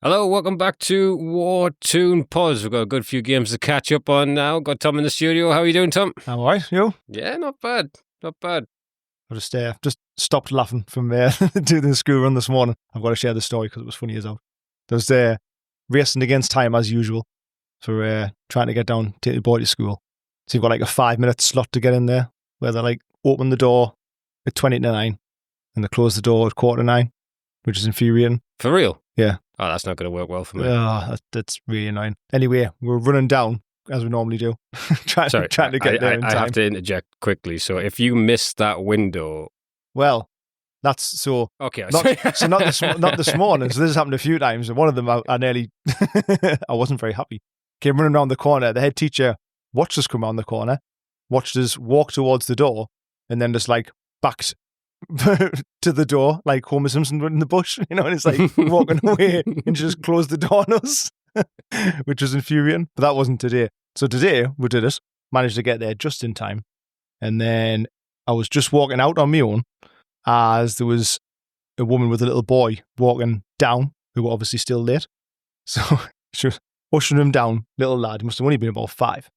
Hello, welcome back to War Tune Pause. We've got a good few games to catch up on now. Got Tom in the studio. How are you doing, Tom? I'm all right, you? Yeah, not bad. Not bad. I just stopped laughing from doing the school run this morning. I've got to share the story because it was funny as hell. I was racing against time as usual for trying to get down, take the boy to school. So you've got like a 5-minute slot to get in there where they like open the door at 8:20 and they close the door at 8:45, which is infuriating. For real? Yeah. Oh, that's not going to work well for me. Oh, that's really annoying. Anyway, we're running down as we normally do, trying to get there in time. I have to interject quickly. So if you miss that window, well, that's so. Okay, not this morning. So this has happened a few times, and one of them I nearly, I wasn't very happy. Came running around the corner. The head teacher watched us come around the corner, watched us walk towards the door, and then just like backed to the door like Homer Simpson in the bush, and it's like walking away and just closed the door on us, which was infuriating. But that wasn't today. So today we did it, managed to get there just in time, and then I was just walking out on my own as there was a woman with a little boy walking down who were obviously still late. So she was ushering him down, little lad, he must have only been about 5.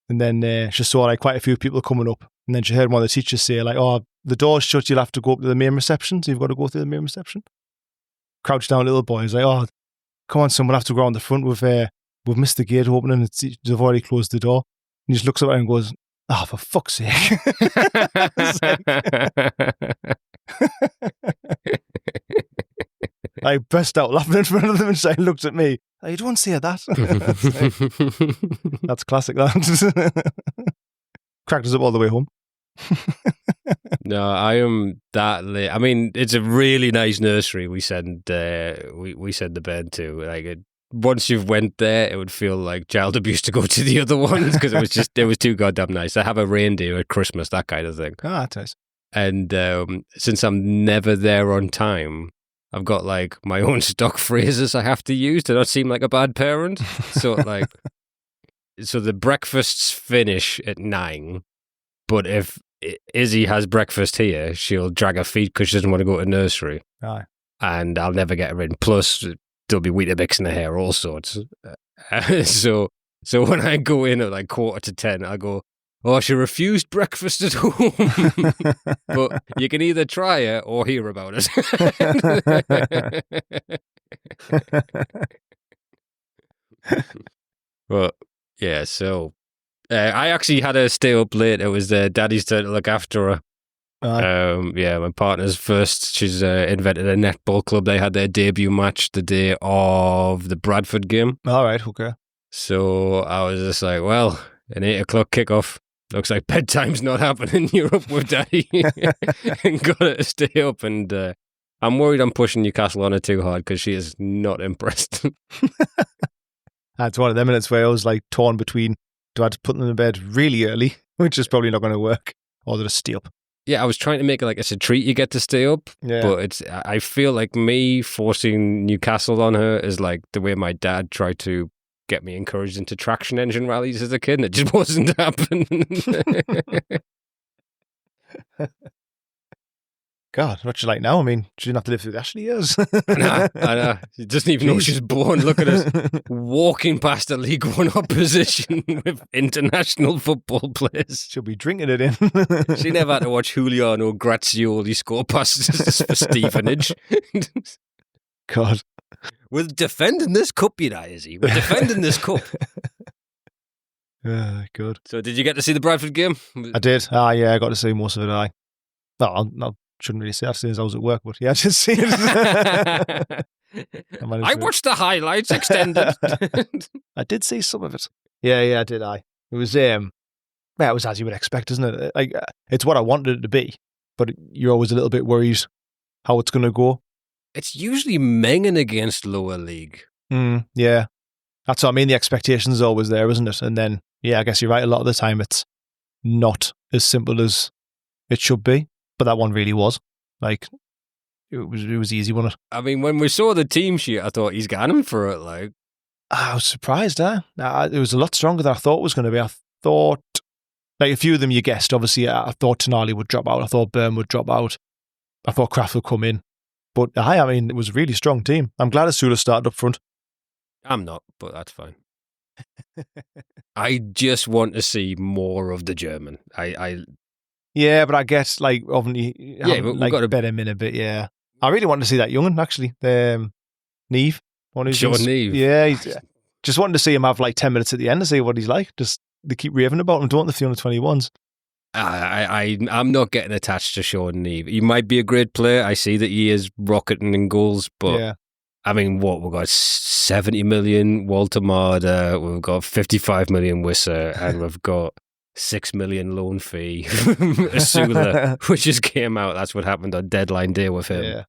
And then she saw like quite a few people coming up, and then she heard one of the teachers say like, "Oh, the door's shut, you'll have to go up to the main reception, so you've got to go through the main reception." Crouched down little boy, he's like, "Oh, come on, son, we'll have to go around the front, we've missed the gate opening, they've already closed the door." And he just looks at her and goes, "Oh, for fuck's sake." I burst out laughing in front of them, and she looked at me. "Oh, you don't say that." That's classic, that. Cracked us up all the way home. No, I am that late. I mean, it's a really nice nursery we send the bed to. Like, once you've went there, it would feel like child abuse to go to the other ones because it was too goddamn nice. I have a reindeer at Christmas, that kind of thing. Ah, that's nice. And since I'm never there on time, I've got like my own stock phrases I have to use to not seem like a bad parent. So the breakfasts finish at 9, but if Izzy has breakfast here, she'll drag her feet because she doesn't want to go to nursery. Aye. And I'll never get her in. Plus, there'll be Weetabix in her hair, all sorts. So when I go in at like 9:45, I go, "Oh, she refused breakfast at home." But you can either try it or hear about it. But yeah, so I actually had her stay up late. It was Daddy's turn to look after her. Yeah, my partner's first. She's invented a netball club. They had their debut match the day of the Bradford game. All right, okay. So I was just like, well, an 8:00 kickoff. Looks like bedtime's not happening. You're up with Daddy. And got her to stay up. And I'm worried I'm pushing Newcastle on her too hard because she is not impressed. That's one of them minutes where I was like torn between, do I have to put them in bed really early, which is probably not going to work, or do I stay up? Yeah, I was trying to make it like it's a treat you get to stay up. Yeah. But I feel like me forcing Newcastle on her is like the way my dad tried to get me encouraged into traction engine rallies as a kid, and it just wasn't happening. God, what's she like now? I mean, she didn't have to live through the Ashley years. I know. She doesn't even know she's born. Look at us walking past a League One opposition with international football players. She'll be drinking it in. She never had to watch Giuliano Grazioli score passes for Stevenage. God. We're defending this cup, you know, Izzy. We're defending this cup. Good. So did you get to see the Bradford game? I did. Yeah, I got to see most of it. I shouldn't really say that since I was at work, but yeah, I did see it. I watched the highlights extended. I did see some of it. Yeah, I did. It was it was as you would expect, isn't it? Like, it's what I wanted it to be, but you're always a little bit worried how it's going to go. It's usually minging against lower league. Yeah, that's what I mean. The expectations is always there, isn't it? And then, yeah, I guess you're right. A lot of the time, it's not as simple as it should be. But that one really was. Like, it was easy, wasn't it? I mean, when we saw the team sheet, I thought he's got him for it. Like, I was surprised. It was a lot stronger than I thought it was going to be. I thought, like, a few of them you guessed. Obviously, I thought Tonali would drop out. I thought Byrne would drop out. I thought Kraft would come in. But I mean, it was a really strong team. I'm glad Asula started up front. I'm not, but that's fine. I just want to see more of the German. Yeah, but I guess like obviously we've like got to bet him in a bit. Yeah, I really want to see that young one actually. The Neve, one who's Sean Neve. Yeah, he's, just wanting to see him have like 10 minutes at the end to see what he's like. Just they keep raving about him, don't they? The under 21s. I'm not getting attached to Sean Neve. He might be a great player. I see that he is rocketing in goals, but yeah. I mean, we've got 70 million Walter Marder, we've got 55 million Wisser, and we've got 6 million loan fee Asula, which just came out. That's what happened on deadline day with him. Yeah.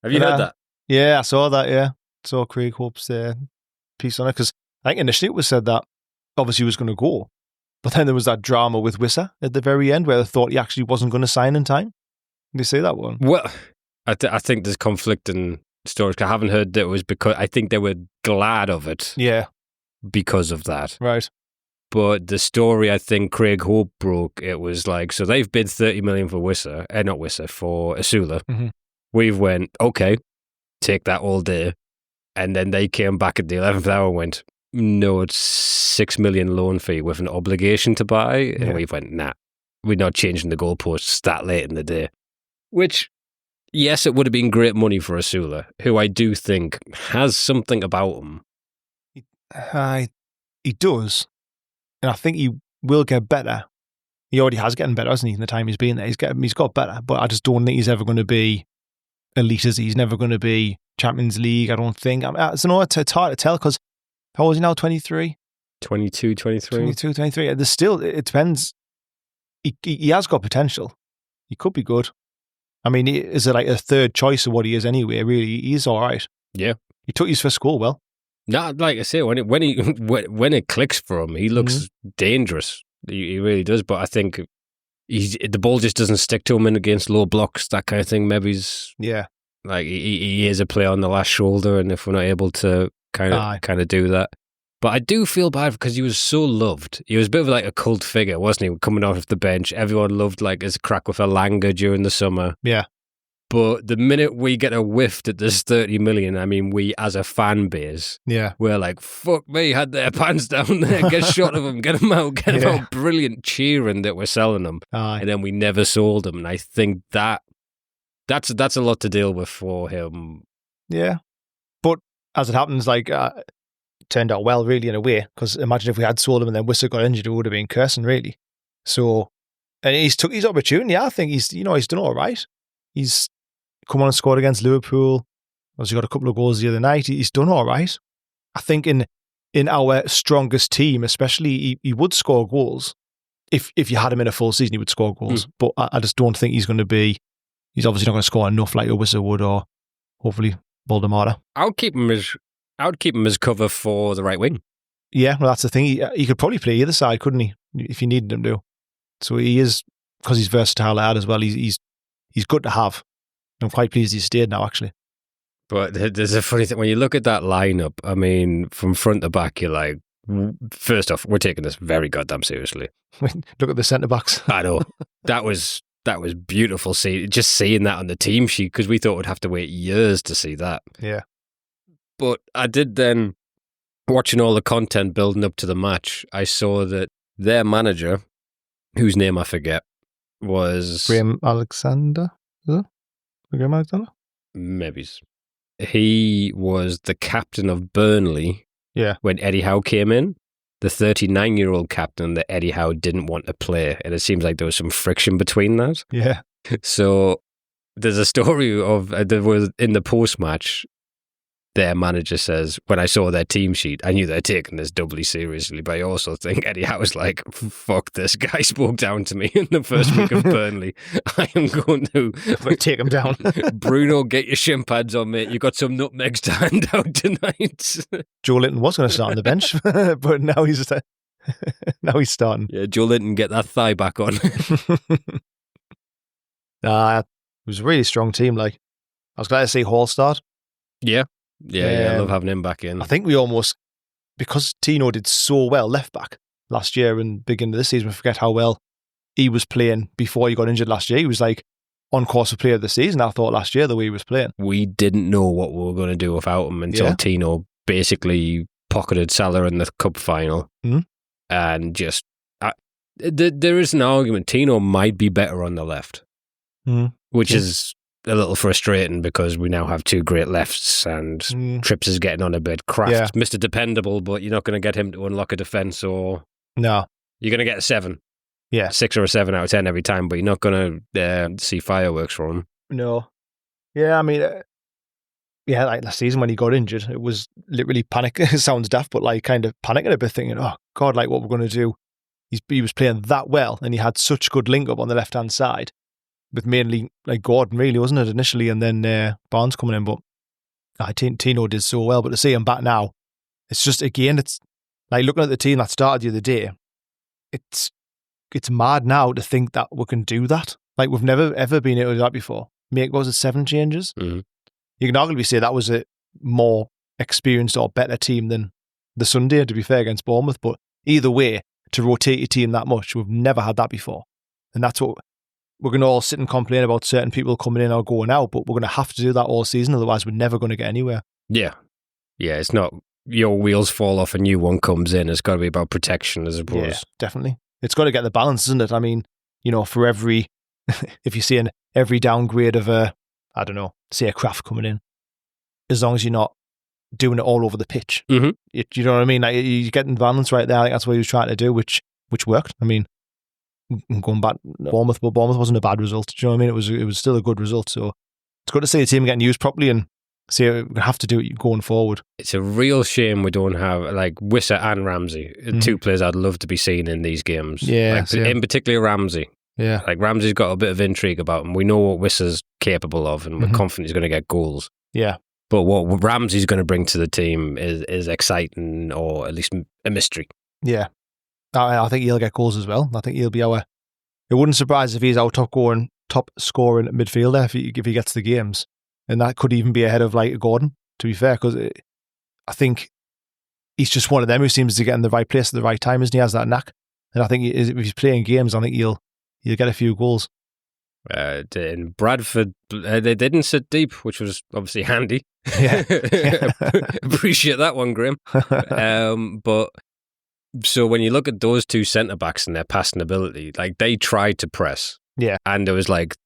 Have you heard that? Yeah, I saw that. Yeah, saw Craig Hope's piece on it because I think initially it was said that obviously he was going to go, but then there was that drama with Wisser at the very end where they thought he actually wasn't going to sign in time. Did you say that one? Well, I think there's conflicting stories. I haven't heard that it was because I think they were glad of it. Yeah, because of that. Right. But the story I think Craig Hope broke, it was like, so they've bid 30 million for Wisser, not Wisser, for Asula. Mm-hmm. We've went, okay, take that all day. And then they came back at the 11th hour and went, no, it's 6 million loan fee with an obligation to buy. And we went, nah, we're not changing the goalposts that late in the day. Which, yes, it would have been great money for Asula, who I do think has something about him. He does. And I think he will get better. He already has getting better, hasn't he? In the time he's been there, he's got better. But I just don't think he's ever going to be elite. He's never going to be Champions League. I don't think. It's hard to tell because how old is he now? 23, 22, 23. 22, 23. There's still. It depends. He has got potential. He could be good. I mean, is it like a third choice of what he is anyway? Really, he's all right. Yeah, he took his first goal well. No, like I say, when it clicks for him, he looks dangerous. He really does. But I think the ball just doesn't stick to him in against low blocks, that kind of thing. Maybe he's like he is a player on the last shoulder, and if we're not able to kind of do that, but I do feel bad because he was so loved. He was a bit of like a cult figure, wasn't he? Coming off the bench, everyone loved like his crack with Elanga during the summer. Yeah. But the minute we get a whiff that there's 30 million, I mean, we as a fan base, we're like, fuck me, had their pants down there, get a shot of them, get them out, brilliant cheering that we're selling them. And then we never sold them. And I think that's a lot to deal with for him. Yeah. But as it happens, like, turned out well, really, in a way, because imagine if we had sold him and then Wisser got injured, it would have been cursing, really. So, and he's took his opportunity. I think he's done all right. He's come on and scored against Liverpool. He got a couple of goals the other night. He's done all right. I think in our strongest team, especially, he would score goals. If you had him in a full season, he would score goals. But I just don't think he's going to be. He's obviously not going to score enough like a Wisser would, or hopefully Voldemort. I would keep him as cover for the right wing. Yeah, well, that's the thing. He could probably play either side, couldn't he? If you needed him to. So he is, because he's versatile lad as well. He's good to have. I'm quite pleased he stayed now, actually. But there's a funny thing. When you look at that lineup, I mean, from front to back, you're like, first off, we're taking this very goddamn seriously. Look at the centre-backs. I know. That was beautiful. Just seeing that on the team sheet, because we thought we'd have to wait years to see that. Yeah. But I did then, watching all the content building up to the match, I saw that their manager, whose name I forget, was Graham Alexander. Is it? Graham Alexander? Maybe. He was the captain of Burnley. Yeah. When Eddie Howe came in, the 39-year-old captain that Eddie Howe didn't want to play, and it seems like there was some friction between that. Yeah. So there's a story of there was in the post-match. Their manager says, when I saw their team sheet, I knew they're taking this doubly seriously, but I also think Eddie Howe was like, fuck, this guy spoke down to me in the first week of Burnley. I am going to take him down. Bruno, get your shin pads on, mate. You got some nutmegs to hand out tonight. Joe Linton was going to start on the bench, but now he's starting. Yeah, Joe Linton, get that thigh back on. It was a really strong team. Like, I was glad to see Hall start. Yeah. Yeah, I love having him back in. I think we almost, because Tino did so well left back last year and beginning of this season, we forget how well he was playing before he got injured last year. He was like on course for player of the season, I thought, last year, the way he was playing. We didn't know what we were going to do without him until Tino basically pocketed Salah in the cup final, and just there is an argument Tino might be better on the left, which is a little frustrating because we now have two great lefts, and Trips is getting on a bit. Kraft, Mr. Dependable, but you're not going to get him to unlock a defence, or no, you're going to get a 7. Yeah, 6 or a 7 out of 10 every time, but you're not going to see fireworks from him. No. Yeah, I mean, like last season when he got injured, it was literally panic. It sounds daft, but like kind of panicking a bit, thinking, oh, God, like what we're going to do. He was playing that well, and he had such good link up on the left-hand side with mainly like Gordon, really, wasn't it, initially, and then Barnes coming in. But Tino did so well. But to see him back now, it's just, again, it's like looking at the team that started the other day, it's mad now to think that we can do that. Like, we've never, ever been able to do that before. Make, what was it, 7 changes? Mm-hmm. You can arguably say that was a more experienced or better team than the Sunday, to be fair, against Bournemouth. But either way, to rotate your team that much, we've never had that before. And that's what we're going to all sit and complain about, certain people coming in or going out, but we're going to have to do that all season. Otherwise, we're never going to get anywhere. Yeah. Yeah, it's not your wheels fall off, a new one comes in. It's got to be about protection, as opposed. Yeah, definitely. It's got to get the balance, isn't it? I mean, for every, if you see every downgrade of I don't know, say a Kraft coming in, as long as you're not doing it all over the pitch. Mm-hmm. You know what I mean? Like, you're getting balance right there. I think that's what he was trying to do, which worked. I mean, going back Bournemouth, but Bournemouth wasn't a bad result. Do you know what I mean? It was still a good result. So it's good to see the team getting used properly, and see we have to do it going forward. It's a real shame we don't have like Wissa and Ramsey, two players I'd love to be seeing in these games. Yeah, in particular Ramsey. Yeah, like Ramsey's got a bit of intrigue about him. We know what Wissa's capable of, and we're confident he's going to get goals. Yeah, but what Ramsey's going to bring to the team is exciting, or at least a mystery. Yeah, I think he'll get goals as well. I think he'll be it wouldn't surprise if he's our top scoring midfielder if he gets the games, and that could even be ahead of like Gordon, to be fair, because I think he's just one of them who seems to get in the right place at the right time, isn't he? Has that knack, and I think if he's playing games, I think he'll get a few goals. In Bradford, they didn't sit deep, which was obviously handy. Yeah. Appreciate that one, Graham. But so when you look at those two centre-backs and their passing ability, like, they tried to press. Yeah. And there was like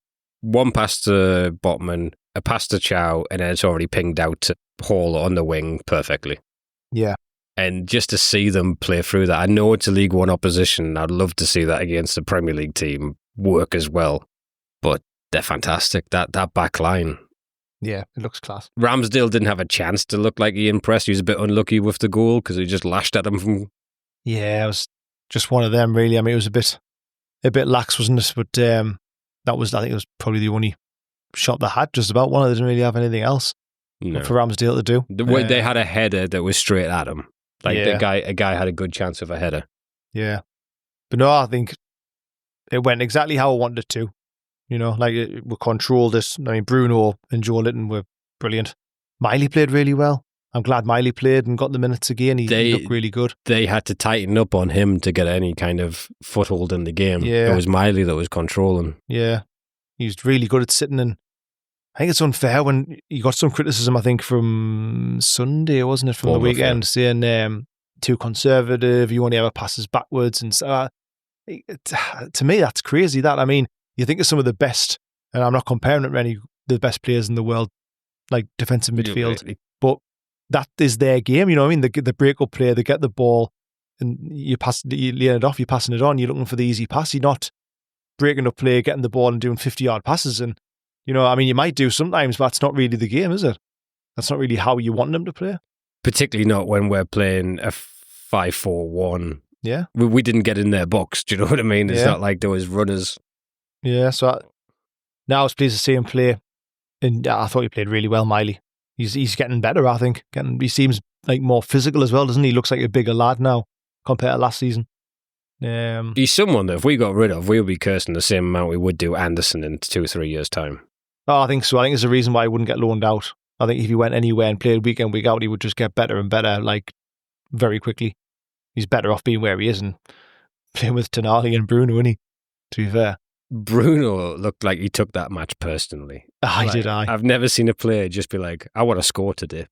one pass to Botman, a pass to Chow, and then it's already pinged out to Hall on the wing perfectly. Yeah. And just to see them play through that, I know it's a League One opposition. I'd love to see that against the Premier League team work as well. But they're fantastic. That back line. Yeah, it looks class. Ramsdale didn't have a chance to look like he impressed. He was a bit unlucky with the goal because he just lashed at him from... Yeah, it was just one of them, really. I mean, it was a bit lax, wasn't it? But I think it was probably the only shot they had, just about one. They didn't really have anything else for Ramsdale to do. They had a header that was straight at him. Like, a guy had a good chance of a header. Yeah. But no, I think it went exactly how I wanted it to. We controlled it. I mean, Bruno and Joe Linton were brilliant. Miley played really well. I'm glad Miley played and got the minutes again. He looked really good. They had to tighten up on him to get any kind of foothold in the game. Yeah. It was Miley that was controlling. Yeah. He was really good at sitting in. I think it's unfair when you got some criticism, I think, from Sunday, wasn't it, from the weekend, saying too conservative, you only ever passes backwards. And so, to me, that's crazy. That, I mean, you think of some of the best, and I'm not comparing it to any of the best players in the world, like defensive midfield, but that is their game, you know what I mean? The break-up play, they get the ball, and you lay it off, you're passing it on, you're looking for the easy pass, you're not breaking up play, getting the ball and doing 50-yard passes. And, I mean, you might do sometimes, but that's not really the game, is it? That's not really how you want them to play. Particularly not when we're playing a 5-4-1. Yeah. We didn't get in their box, do you know what I mean? It's not like there was runners. Yeah, so now I was pleased to see him play, and I thought he played really well, Miley. He's getting better, I think. He seems like more physical as well, doesn't he? He looks like a bigger lad now compared to last season. He's someone that if we got rid of, we would be cursing the same amount we would do Anderson in 2 or 3 years' time. Oh, I think so. I think there's a reason why he wouldn't get loaned out. I think if he went anywhere and played week in, week out, he would just get better and better, like, very quickly. He's better off being where he is and playing with Tonali and Bruno, isn't he? To be fair. Bruno looked like he took that match personally. I Like, did. I've never seen a player just be like, I want to score today.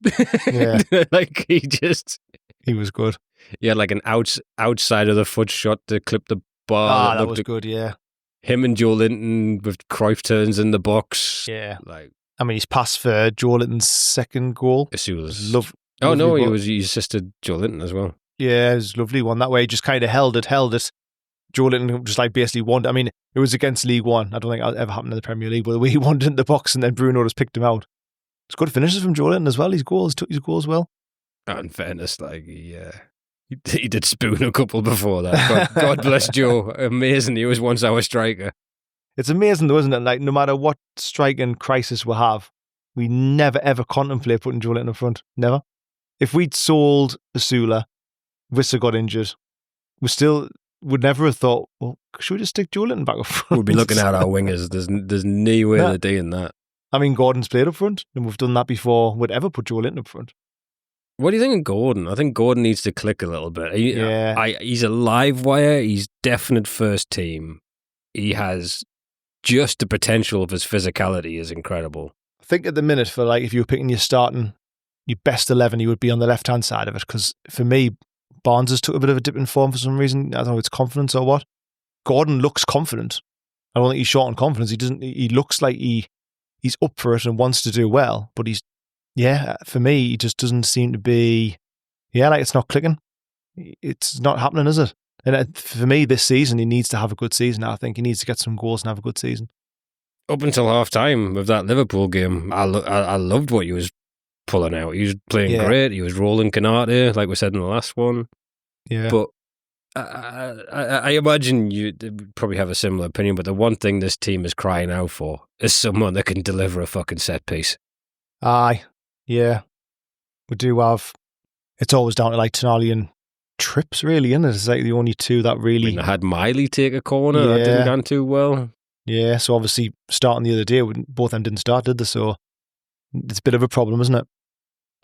Yeah. Like He was good. he had like an outside of the foot shot to clip the bar. That was good, yeah. Him and Joe Linton with Cruyff turns in the box. Yeah. Like, I mean, he's passed for Joe Linton's second goal. Asula's. Oh, no, he assisted Joe Linton as well. Yeah, it was a lovely one. That way, he just kind of held it. Joe Linton just like basically won. I mean, it was against League One. I don't think that ever happened in the Premier League, but the way he wandered into the box and then Bruno just picked him out. It's good finishes from Joe Linton as well. Took his goals well. In fairness, like, he did spoon a couple before that. God bless Joe. Amazing. He was once our striker. It's amazing though, isn't it? Like, no matter what striking crisis we have, we never ever contemplate putting Joe Linton in front. Never. If we'd sold Asula, Wissa got injured, we still would never have thought, well, should we just stick Joe Linton back up front? We'd be looking at our wingers. There's no way they're doing that. I mean, Gordon's played up front, and we've done that before we'd ever put Joe Linton up front. What do you think of Gordon? I think Gordon needs to click a little bit. He's a live wire. He's definite first team. He has just the potential of his physicality is incredible. I think at the minute, for like, if you were picking your best 11, he would be on the left-hand side of it. Because for me, Barnes has took a bit of a dip in form for some reason. I don't know if it's confidence or what. Gordon looks confident. I don't think he's short on confidence. He looks like he's up for it and wants to do well. But for me, he just doesn't seem to be, like it's not clicking. It's not happening, is it? And for me, this season, he needs to have a good season. I think he needs to get some goals and have a good season. Up until half-time of that Liverpool game, I loved what he was pulling out. He was playing great. He was rolling Canate, like we said in the last one. Yeah. But I imagine you probably have a similar opinion, but the one thing this team is crying out for is someone that can deliver a fucking set piece. Aye. Yeah. We do have... It's always down to like Tonali and Trips, really, isn't it? It's like the only two that really... I mean, I had Miley take a corner. That didn't go too well. Yeah, so obviously starting the other day, both of them didn't start, did they? So it's a bit of a problem, isn't it?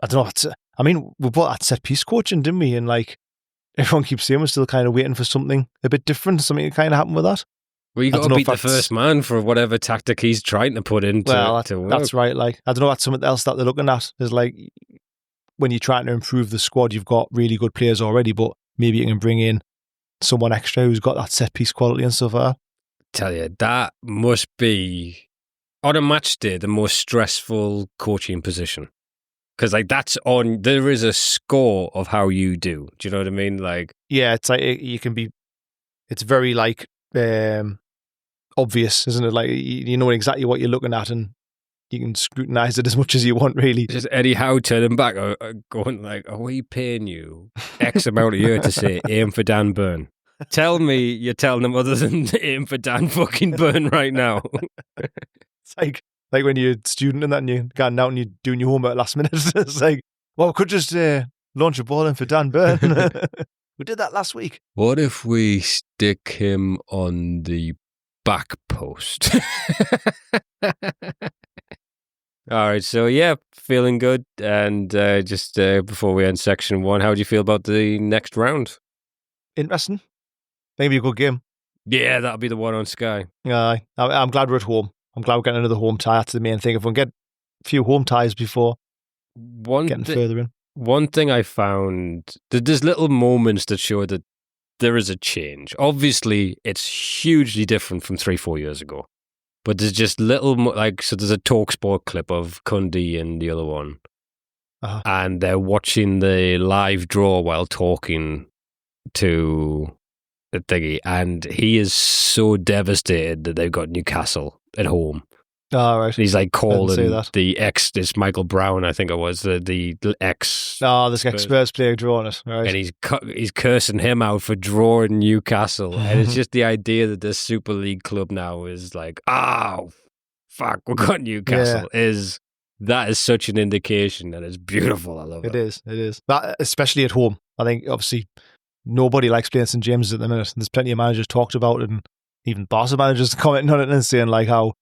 I don't know. I mean, we bought that set piece coaching, didn't we? And like, everyone keeps saying we're still kind of waiting for something a bit different. Something kind of happened with that. Well, you got to beat the first man for whatever tactic he's trying to put in to work. That's right. Like, I don't know, that's something else that they're looking at. Is like, when you're trying to improve the squad, you've got really good players already, but maybe you can bring in someone extra who's got that set piece quality and stuff like that. Tell you, that must be, on a match day, the most stressful coaching position. Because like there is a score of how you do. Do you know what I mean? Like, yeah, it's like it's very like obvious, isn't it? Like, you know exactly what you're looking at, and you can scrutinize it as much as you want, really. Just Eddie Howe turning back, going like, "Are we paying you X amount a year to say aim for Dan Burn?" Tell me you're telling them other than aim for Dan fucking Burn right now. It's like when you're a student and that, and you're going out and you're doing your homework last minute. It's like, well, we could just launch a ball in for Dan Burn. We did that last week. What if we stick him on the back post? All right, so feeling good. And just before we end section 1, how do you feel about the next round? Interesting. Maybe a good game. Yeah, that'll be the one on Sky. I'm glad we're at home. I'm glad we're getting another home tie. That's the main thing. If we can get a few home ties before getting further in. One thing I found, there's little moments that show that there is a change. Obviously, it's hugely different from 3-4 years ago. But there's just little, so there's a TalkSport clip of Cundy and the other one. Uh-huh. And they're watching the live draw while talking to the thingy. And he is so devastated that they've got Newcastle at home. Oh, right. And he's like calling it's Michael Brown, I think it was, the ex. Oh, this Spurs player drawing it. Right. And he's cursing him out for drawing Newcastle. And it's just the idea that this Super League club now is like, oh, fuck, we got Newcastle. That is such an indication, and it's beautiful. I love it. It is. That, especially at home. I think, obviously, nobody likes playing St. James's at the minute. There's plenty of managers talked about it, and even Barca managers commenting on it and saying like how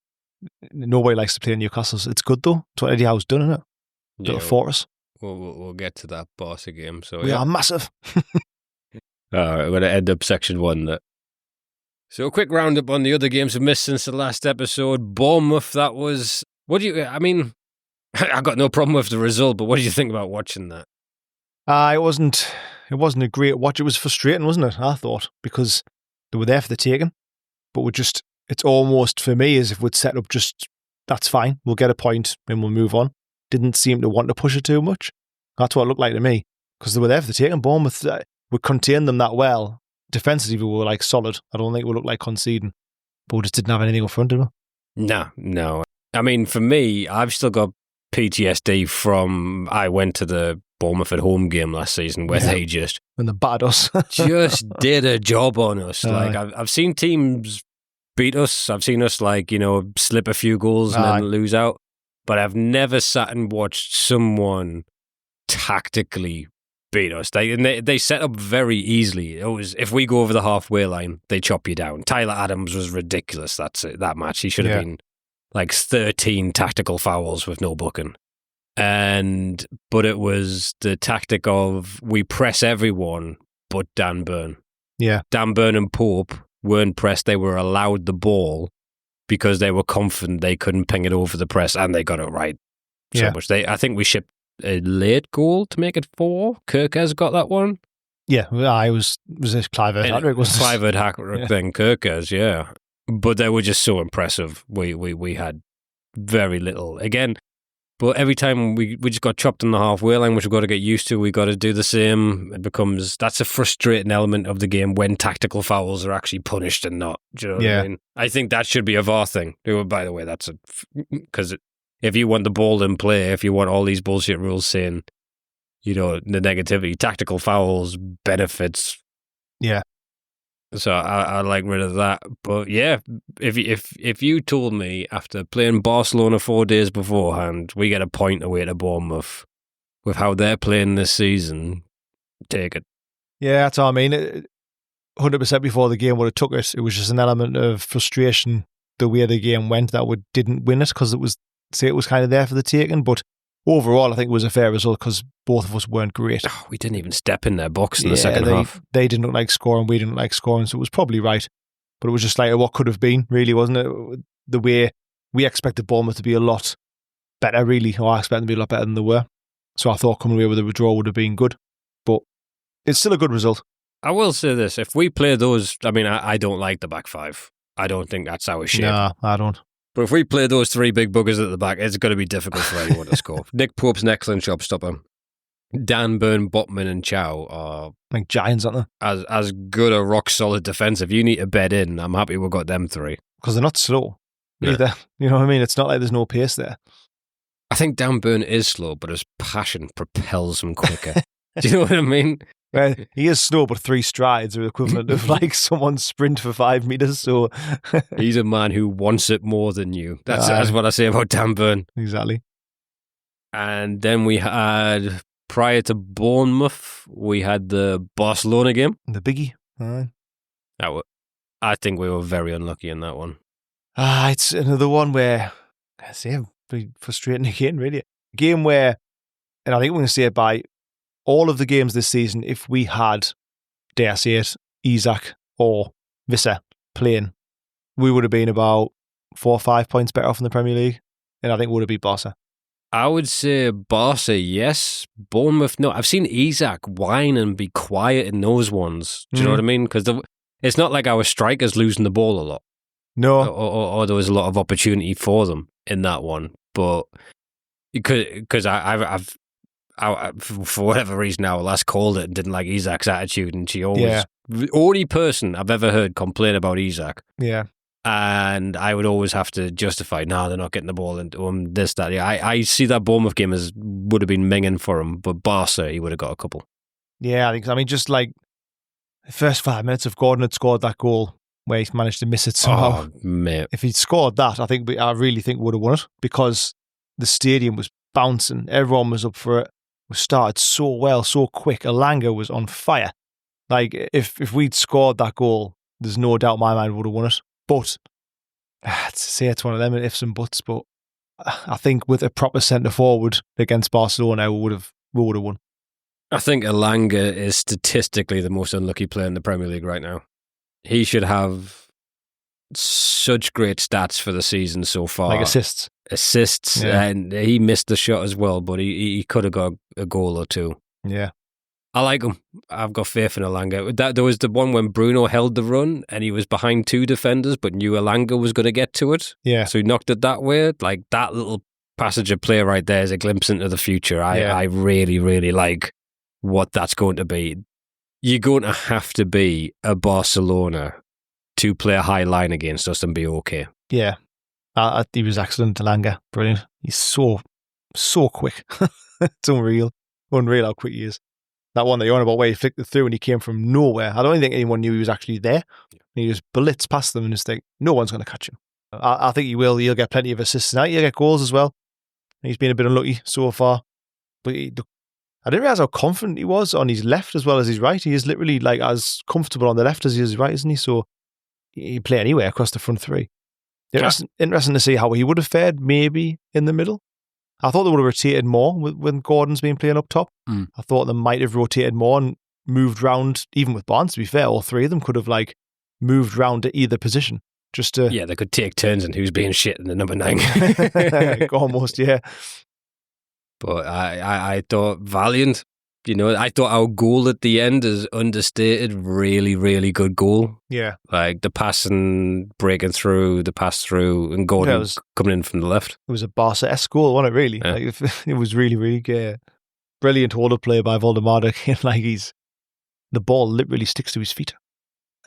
nobody likes to play in Newcastle. It's good though. It's what Eddie Howe's done, isn't it? Little fortress. We'll get to that Barca game. So we are massive. All right, we're going to end up section 1. So a quick roundup on the other games we've missed since the last episode. Bournemouth, that was What do you? I mean, I got no problem with the result, but what did you think about watching that? It wasn't a great watch. It was frustrating, wasn't it? I thought, because they were there for the taking, but it's almost for me as if we'd set up just that's fine. We'll get a point and we'll move on. Didn't seem to want to push it too much. That's what it looked like to me, because they were there for the taking. Bournemouth would contain them that well. Defensively, we were like solid. I don't think we looked like conceding, but we just didn't have anything up front, did we? No. I mean, for me, I've still got PTSD from I went to the Bournemouth at home game last season where they just and they battered us. just did a job on us. Like I've seen teams beat us. I've seen us slip a few goals and then lose out. But I've never sat and watched someone tactically beat us. They set up very easily. It was if we go over the halfway line, they chop you down. Tyler Adams was ridiculous. That's it. That match, he should have been like 13 tactical fouls with no booking. But it was the tactic of we press everyone but Dan Burn. Yeah. Dan Burn and Pope weren't pressed. They were allowed the ball because they were confident they couldn't ping it over the press, and they got it right so much. I think we shipped a late goal to make it 4. Kirkers got that one. Yeah, it was this Clivert hat-trick. Clivert hat-trick then Kirkers, yeah. But they were just so impressive. We had very little. Again, but every time we just got chopped in the halfway line, which we've got to get used to, we got to do the same. That's a frustrating element of the game when tactical fouls are actually punished and not. Do you know what I mean? I think that should be a VAR thing. By the way, because if you want the ball in play, if you want all these bullshit rules saying, the negativity, tactical fouls benefits. Yeah. So I like rid of that. But yeah, if you told me after playing Barcelona 4 days beforehand, we get a point away to Bournemouth with how they're playing this season, take it. Yeah, that's what I mean. 100% before the game would have took it. It was just an element of frustration the way the game went that we didn't win it because it was kind of there for the taking. But overall, I think it was a fair result because both of us weren't great. Oh, we didn't even step in their box in the second half. They didn't look like scoring, we didn't look like scoring, so it was probably right. But it was just like what could have been, really, wasn't it? The way we expected Bournemouth to be a lot better, really, or I expected them to be a lot better than they were. So I thought coming away with a draw would have been good. But it's still a good result. I will say this, if we play those, I mean, I don't like the back five. I don't think that's our shape. No, I don't. But if we play those 3 big buggers at the back, it's going to be difficult for anyone to score. Nick Pope's an excellent shot stopper. Dan Burn, Botman and Chow are like giants, aren't they? As good a rock solid defence. If you need to bed in, I'm happy we've got them 3. Because they're not slow either. You know what I mean? It's not like there's no pace there. I think Dan Burn is slow, but his passion propels him quicker. Do you know what I mean? He is slow, but 3 strides are equivalent of like someone's sprint for 5 meters. So he's a man who wants it more than you. That's what I say about Dan Burn. Exactly. And then we had, prior to Bournemouth, we had the Barcelona game. The biggie. I think we were very unlucky in that one. It's another one where, I say, very frustrating again, really. A game where, and I think we're going to say it by all of the games this season, if we had, dare I say it, Isak or Visser playing, we would have been about 4 or 5 points better off in the Premier League, and I think we would have beat Barca. I would say Barca, yes. Bournemouth, no. I've seen Isak whine and be quiet in those ones. Do you know what I mean? Because it's not like our strikers losing the ball a lot. No. Or there was a lot of opportunity for them in that one. But because I've for whatever reason, our last called it and didn't like Isak's attitude, and she always the only person I've ever heard complain about Isak. Yeah, and I would always have to justify, no, they're not getting the ball into him. This, that. Yeah, I see that Bournemouth game as would have been minging for him, but Barca, he would have got a couple. Yeah, I mean, just like the first 5 minutes of Gordon had scored that goal where he managed to miss it somehow. Oh, mate. If he'd scored that, I really think we would have won it because the stadium was bouncing. Everyone was up for it. We started so well, so quick. Elanga was on fire. Like, if we'd scored that goal, there's no doubt in my mind we would have won it. But, to say it's one of them ifs and buts, but I think with a proper centre forward against Barcelona, we would have won. I think Elanga is statistically the most unlucky player in the Premier League right now. He should have such great stats for the season so far. Like assists. Yeah. And he missed the shot as well, but he could have got a goal or two. Yeah. I like him. I've got faith in Elanga. There was the one when Bruno held the run and he was behind two defenders, but knew Elanga was going to get to it. Yeah. So he knocked it that way. Like that little passage of play right there is a glimpse into the future. I really, really like what that's going to be. You're going to have to be a Barcelona to play a high line against us and be okay. Yeah. He was excellent, Elanga. Brilliant. He's so quick. It's unreal. Unreal how quick he is. That one that you're on about where he flicked it through and he came from nowhere. I don't think anyone knew he was actually there. He just blitzed past them and just think, no one's going to catch him. I think he will. He'll get plenty of assists tonight. He'll get goals as well. He's been a bit unlucky so far. But I didn't realise how confident he was on his left as well as his right. He is literally like as comfortable on the left as he is his right, isn't he? So he play anywhere across the front three. Interesting to see how he would have fared maybe in the middle. I thought they would have rotated more when Gordon's been playing up top. I thought they might have rotated more and moved round, even with Barnes, to be fair. All three of them could have like moved round to either position. Just to... Yeah, they could take turns in who's being shit in the number 9. Almost, yeah. But I thought valiant. You know, I thought our goal at the end is understated. Really, really good goal. Yeah. Like the passing, breaking through, the pass through, and Gordon coming in from the left. It was a Barca-esque goal, wasn't it, really? Yeah. Like, it was really, really good. Brilliant hold-up play by Voldemort. Like the ball literally sticks to his feet.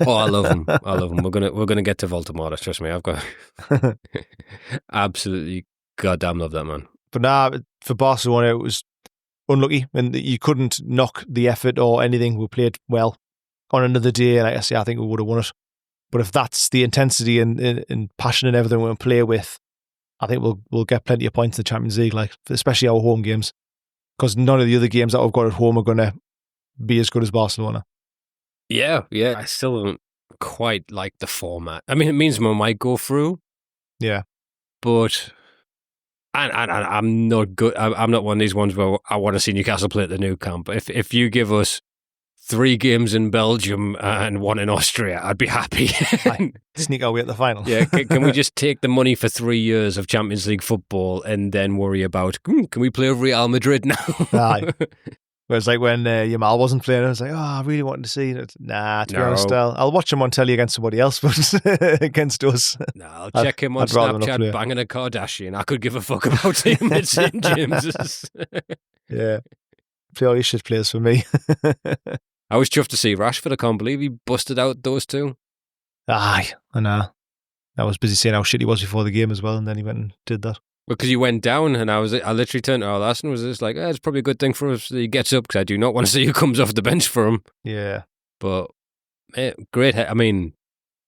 Oh, I love him. We're gonna get to Voldemort. Trust me, I've got absolutely goddamn love that man. But nah, for Barcelona, it was unlucky, and you couldn't knock the effort or anything. We played well on another day, like I say, I think we would have won it. But if that's the intensity and passion and everything we're going to play with, I think we'll get plenty of points in the Champions League, like especially our home games, because none of the other games that we've got at home are going to be as good as Barcelona. Yeah. I still don't quite like the format. I mean, it means we might go through. Yeah, but. And I'm not good. I'm not one of these ones where I want to see Newcastle play at the Nou Camp. If you give us 3 games in Belgium and 1 in Austria, I'd be happy. Sneak our way at the final. Yeah, can we just take the money for 3 years of Champions League football and then worry about, can we play Real Madrid now? Aye. Whereas like when Yamal wasn't playing, I was like, I really wanted to see it. Nah, to be honest, I'll watch him on telly against somebody else, but against us. Nah, I'll check him on Snapchat banging a Kardashian. I could give a fuck about him at St. James's. Yeah. Play all these shit players for me. I was chuffed to see Rashford. I can't believe he busted out those 2. Aye, I know. I was busy saying how shit he was before the game as well, and then he went and did that. Because he went down, and I literally turned to Larson and was just like, it's probably a good thing for us that he gets up, because I do not want to see who comes off the bench for him. Yeah. But, great head. I mean,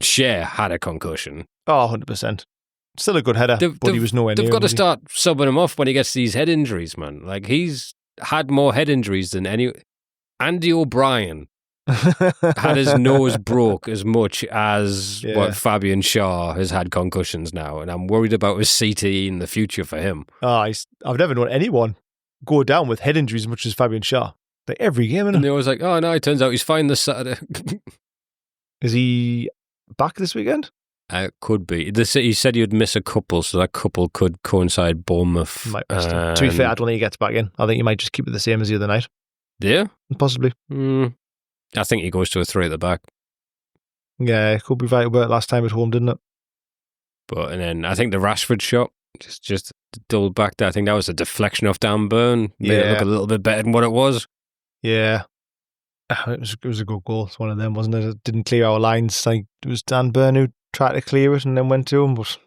Shea had a concussion. Oh, 100%. Still a good header, but he was nowhere near. They've got to start subbing him off when he gets these head injuries, man. Like, he's had more head injuries than any... Andy O'Brien had his nose broke as much as what Fabian Schär has had concussions now, and I'm worried about his CTE in the future for him. I've never known anyone go down with head injuries as much as Fabian Schär. Like every game, and they always like, oh no, it turns out he's fine this Saturday. Is he back this weekend? Could be. He said he would miss a couple, so that couple could coincide Bournemouth. Might rest him. To be fair, I don't think he gets back in. I think he might just keep it the same as the other night. Yeah? Possibly. I think he goes to a 3 at the back. Yeah, it could be right about last time at home, didn't it? And then I think the Rashford shot, just doubled back there. I think that was a deflection off Dan Burn. Made it look a little bit better than what it was. Yeah. It was a good goal. It's one of them, wasn't it? It didn't clear our lines. Like, it was Dan Burn who tried to clear it and then went to him, but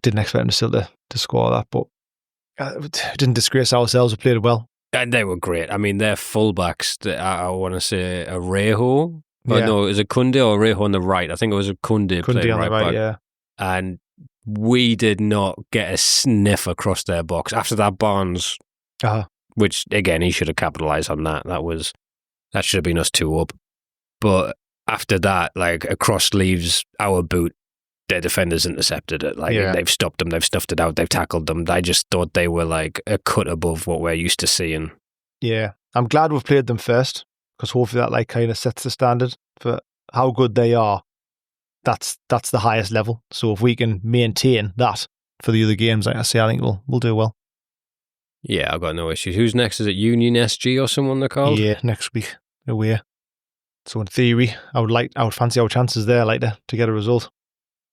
didn't expect him still to score that. But didn't disgrace ourselves. We played it well. And they were great. I mean, their fullbacks, I want to say Arejo. Yeah. No, is it Kunde or Arejo on the right? I think it was a Kunde playing on right the right back. Yeah. And we did not get a sniff across their box. After that, Barnes, which again, he should have capitalised on that. That should have been us 2 up. But after that, like across leaves our boot, their defenders intercepted it. Like they've stopped them, they've snuffed it out, they've tackled them. I just thought they were like a cut above what we're used to seeing. Yeah, I'm glad we've played them first, because hopefully that like kind of sets the standard for how good they are. that's the highest level. So if we can maintain that for the other games, like I say, I think we'll do well. Yeah, I've got no issues. Who's next? Is it Union SG or someone they're called? Yeah, next week away. So in theory, I would fancy our chances there, like to get a result.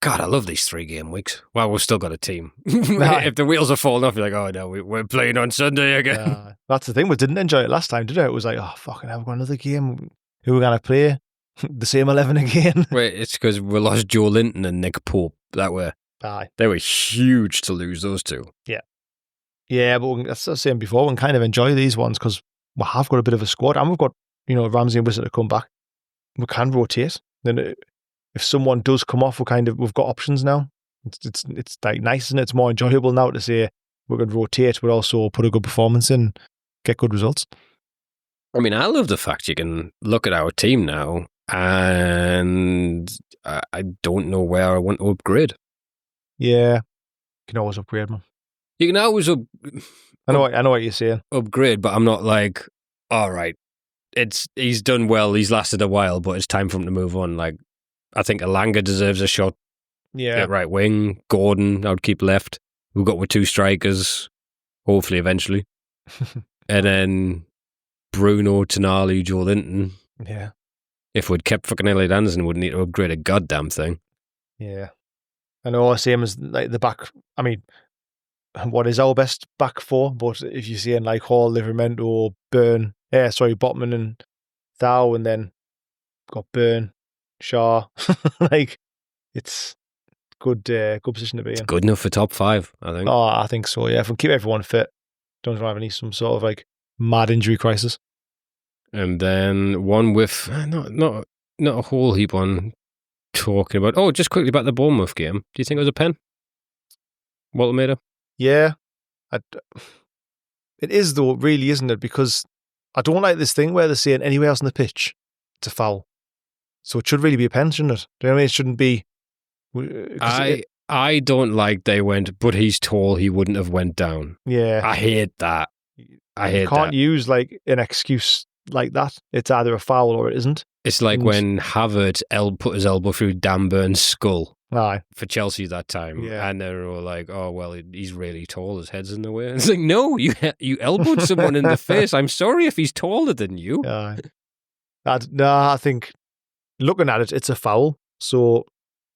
God, I love these 3 game weeks. Well, we've still got a team. If the wheels are falling off, you're like, oh no, we're playing on Sunday again. That's the thing. We didn't enjoy it last time, did it? It was like, oh fucking hell, we've got another game. Who are we gonna play? The same 11 again. Wait, it's because we lost Joe Linton and Nick Pope. They were huge to lose those 2. Yeah, but that's the same before. We can kind of enjoy these ones because we have got a bit of a squad, and we've got Ramsey and Wizard to come back. We can rotate. Then if someone does come off, we've got options now. It's like nice, and it's more enjoyable now to say we could rotate, but also put a good performance in, get good results. I mean, I love the fact you can look at our team now, and I don't know where I want to upgrade. Yeah, you can always upgrade, man. You can always I know what you're saying. Upgrade, but I'm not like, all right, he's done well, he's lasted a while, but it's time for him to move on. Like, I think Alanga deserves a shot. Yeah, at right wing. Gordon, I would keep left. We've got with 2 strikers, hopefully eventually, and then Bruno, Tonali, Joe Linton. Yeah. If we'd kept fucking Elliot Anderson, we wouldn't need to upgrade a goddamn thing. Yeah. I know, same as like the back. I mean, what is our best back 4? But if you're saying like Hall, Livramento, Botman and Thou, and then got Byrne, Shaw, like it's good position to be in. It's good enough for top 5, I think. Oh, I think so. Yeah, if we keep everyone fit, don't have some sort of like mad injury crisis. And then one with not a whole heap on talking about. Oh, just quickly about the Bournemouth game. Do you think it was a pen? Walter Maida? Yeah, it is though, really, isn't it? Because I don't like this thing where they're saying anywhere else on the pitch it's a foul. So it should really be a pen, shouldn't it? Do you know what I mean? It shouldn't be. I don't like they went, but he's tall, he wouldn't have went down. Yeah, I hate that. You can't use like an excuse like that. It's either a foul or it isn't. It's like when Havertz put his elbow through Dan Burn's skull. Aye. For Chelsea that time. Yeah. And they were all like, oh, well, he's really tall, his head's in the way. It's like, no, you elbowed someone in the face. I'm sorry if he's taller than you. I think looking at it, it's a foul, so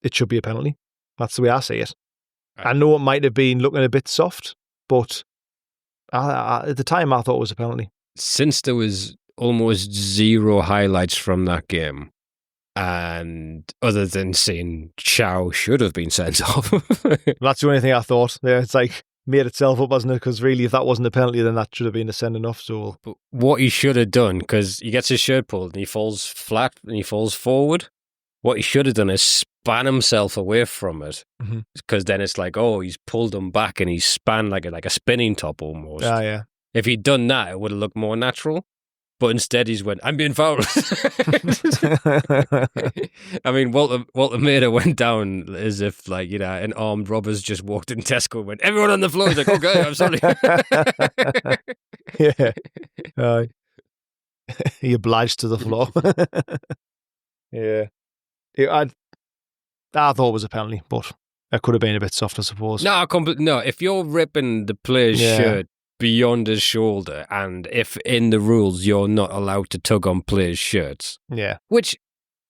it should be a penalty. That's the way I see it. I know it might have been looking a bit soft, but at the time I thought it was a penalty. Since there was almost 0 highlights from that game, and other than saying Chow should have been sent off. That's the only thing I thought. Yeah, it's like made itself up, hasn't it? Because really, if that wasn't a penalty, then that should have been a sending off. So, but what he should have done, because he gets his shirt pulled and he falls flat and he falls forward. What he should have done is span himself away from it, because then it's like, oh, he's pulled him back and he's span like a spinning top almost. Yeah. If he'd done that, it would have looked more natural. But instead, he's went, I'm being fouled. I mean, Walter Maida went down as if, like, an armed robber's just walked in Tesco and went, everyone on the floor. He's like, okay, I'm sorry. Yeah. He obliged to the floor. Yeah. I thought it was a penalty, but it could have been a bit soft, I suppose. No, if you're ripping the player's shirt beyond his shoulder, and if in the rules you're not allowed to tug on players' shirts. Yeah. Which,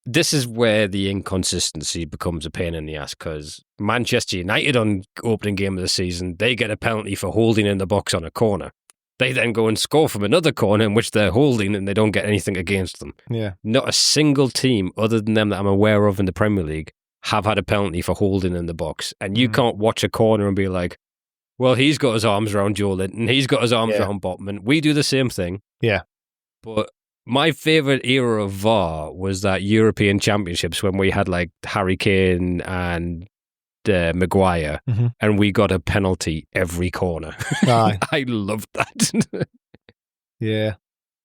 this is where the inconsistency becomes a pain in the ass, because Manchester United on opening game of the season, they get a penalty for holding in the box on a corner. They then go and score from another corner in which they're holding and they don't get anything against them. Yeah. Not a single team other than them that I'm aware of in the Premier League have had a penalty for holding in the box. And you can't watch a corner and be like, well, he's got his arms around Joe Linton, he's got his arms around Botman. We do the same thing. Yeah. But my favourite era of VAR was that European Championships when we had like Harry Kane and Maguire, and we got a penalty every corner. I loved that. Yeah.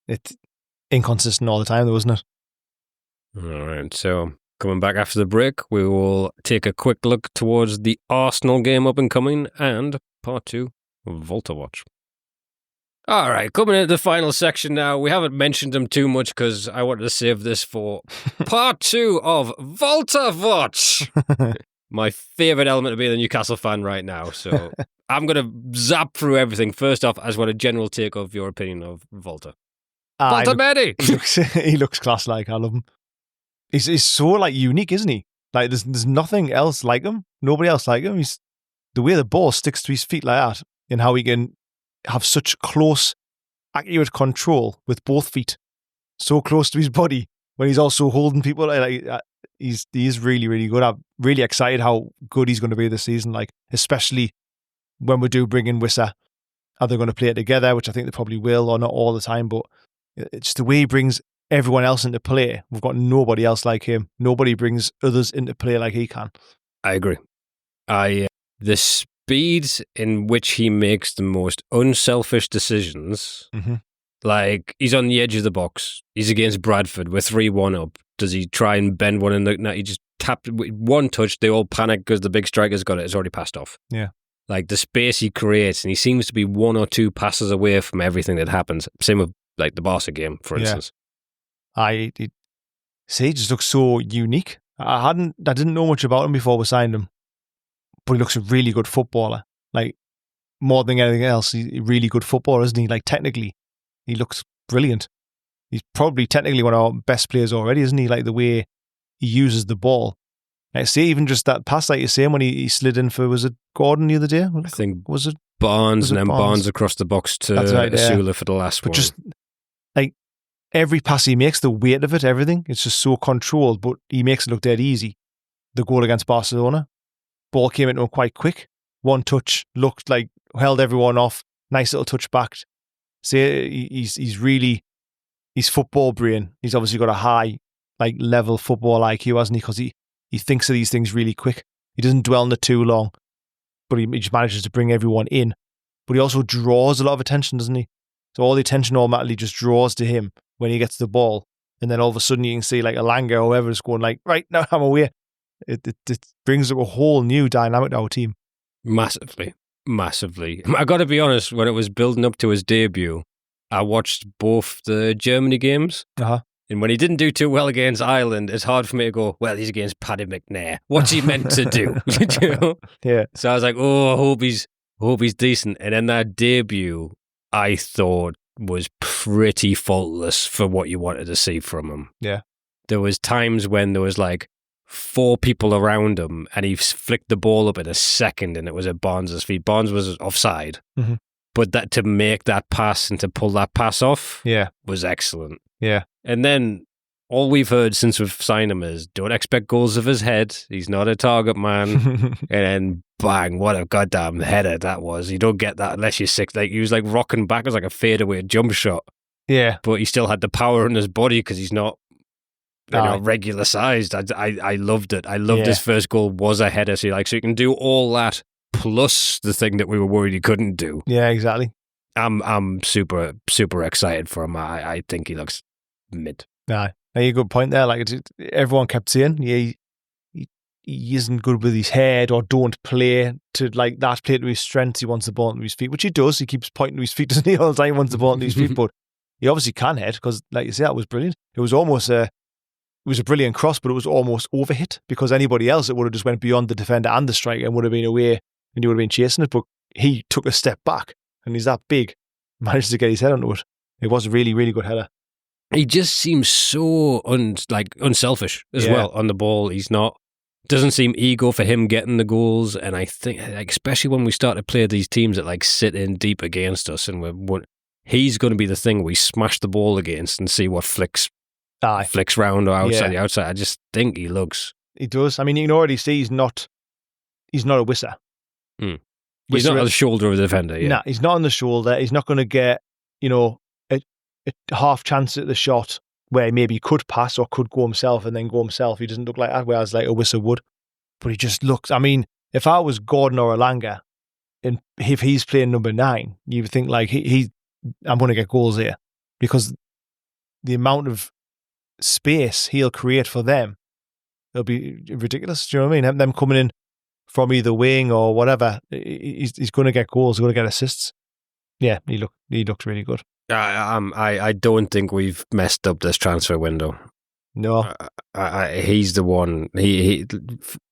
It's inconsistent all the time, though, isn't it? All right. So coming back after the break, we will take a quick look towards the Arsenal game up and coming and part 2 of Volta Watch. All right, coming into the final section now. We haven't mentioned them too much because I wanted to save this for part 2 of Volta Watch. My favourite element of being a Newcastle fan right now. So I'm going to zap through everything. First off, I just want a general take of your opinion of Volta. Volta Medi! He looks class like. I love him. He's so like unique, isn't he? Like there's nothing else like him. Nobody else like him. He's the way the ball sticks to his feet like that, and how he can have such close, accurate control with both feet, so close to his body when he's also holding people. He is really, really good. I'm really excited how good he's going to be this season. Like especially when we do bring in Wissa, are they going to play it together? Which I think they probably will, or not all the time. But it's the way he brings everyone else into play. We've got nobody else like him. Nobody brings others into play like he can. I agree. The speed in which he makes the most unselfish decisions, like he's on the edge of the box. He's against Bradford. We're 3-1 up. Does he try and bend one in the net? He just tapped one touch. They all panic because the big striker's got it. It's already passed off. Yeah. Like the space he creates, and he seems to be 1 or 2 passes away from everything that happens. Same with like the Barca game, for instance. He just looks so unique. I didn't know much about him before we signed him, but he looks a really good footballer. Like more than anything else, he's a really good footballer, isn't he? Like technically, he looks brilliant. He's probably technically one of our best players already, isn't he? Like the way he uses the ball. Like say even just that pass, like you're saying, when he slid in for, was it Gordon the other day? I think was it Barnes, and then Barnes across the box to Asula for the last one. But just like every pass he makes, the weight of it, everything, it's just so controlled, but he makes it look dead easy. The goal against Barcelona, ball came into him quite quick. One touch, looked like held everyone off. Nice little touch back. Say he's football brain. He's obviously got a high like level football IQ, hasn't he? Because he thinks of these things really quick. He doesn't dwell on it too long, but he just manages to bring everyone in. But he also draws a lot of attention, doesn't he? So all the attention automatically just draws to him when he gets the ball. And then all of a sudden you can see like Alanga or whoever is going like, right, now I'm away. It brings up a whole new dynamic to our team. Massively. I got to be honest, when it was building up to his debut, I watched both the Germany games. And when he didn't do too well against Ireland, it's hard for me to go, well, he's against Paddy McNair. What's he meant to do? You know? Yeah. So I was like, I hope he's decent. And then that debut, I thought was pretty faultless for what you wanted to see from him. Yeah. There was times when there was like 4 people around him and he flicked the ball up in a second and it was at Barnes' feet. Barnes was offside. But that to make that pass and to pull that pass off was excellent. Yeah. And then all we've heard since we've signed him is don't expect goals of his head. He's not a target man. And then bang, what a goddamn header that was. You don't get that unless you're 6. Like he was like rocking back. It was like a fadeaway jump shot. Yeah. But he still had the power in his body because he's not regular sized. I loved it. I loved his first goal was a header. So you can do all that plus the thing that we were worried he couldn't do. Yeah, exactly. I'm super, super excited for him. I think he looks mid. Nah, a good point there. Like everyone kept saying, he isn't good with his head or don't play to like that, play to his strengths. He wants the ball into his feet, which he does. He keeps pointing to his feet, doesn't he? All the time he wants the ball into his feet, but he obviously can head because, like you say, that was brilliant. It was almost it was a brilliant cross, but it was almost overhit because anybody else, it would have just went beyond the defender and the striker and would have been away and he would have been chasing it. But he took a step back and he's that big, managed to get his head onto it. It was a really, really good header. He just seems so unselfish as well on the ball. He's not, doesn't seem ego for him getting the goals. And I think, like, especially when we start to play these teams that like sit in deep against us, and he's going to be the thing we smash the ball against and see what flicks round or outside the outside. I just think he looks. He does. I mean, you can already see he's not a Wissa. He's not on the shoulder of the defender. Yeah, nah, he's not on the shoulder. He's not going to get a half chance at the shot where maybe he could pass or could go himself and then go himself. He doesn't look like that, whereas like a Wissa would. But he just looks, I mean, if I was Gordon or Alanga, and if he's playing number 9, you would think like I'm going to get goals here because the amount of space he'll create for them, it'll be ridiculous. Do you know what I mean? Them coming in from either wing or whatever, he's going to get goals, he's going to get assists. Yeah, he looked really good. I don't think we've messed up this transfer window. No, He's the one.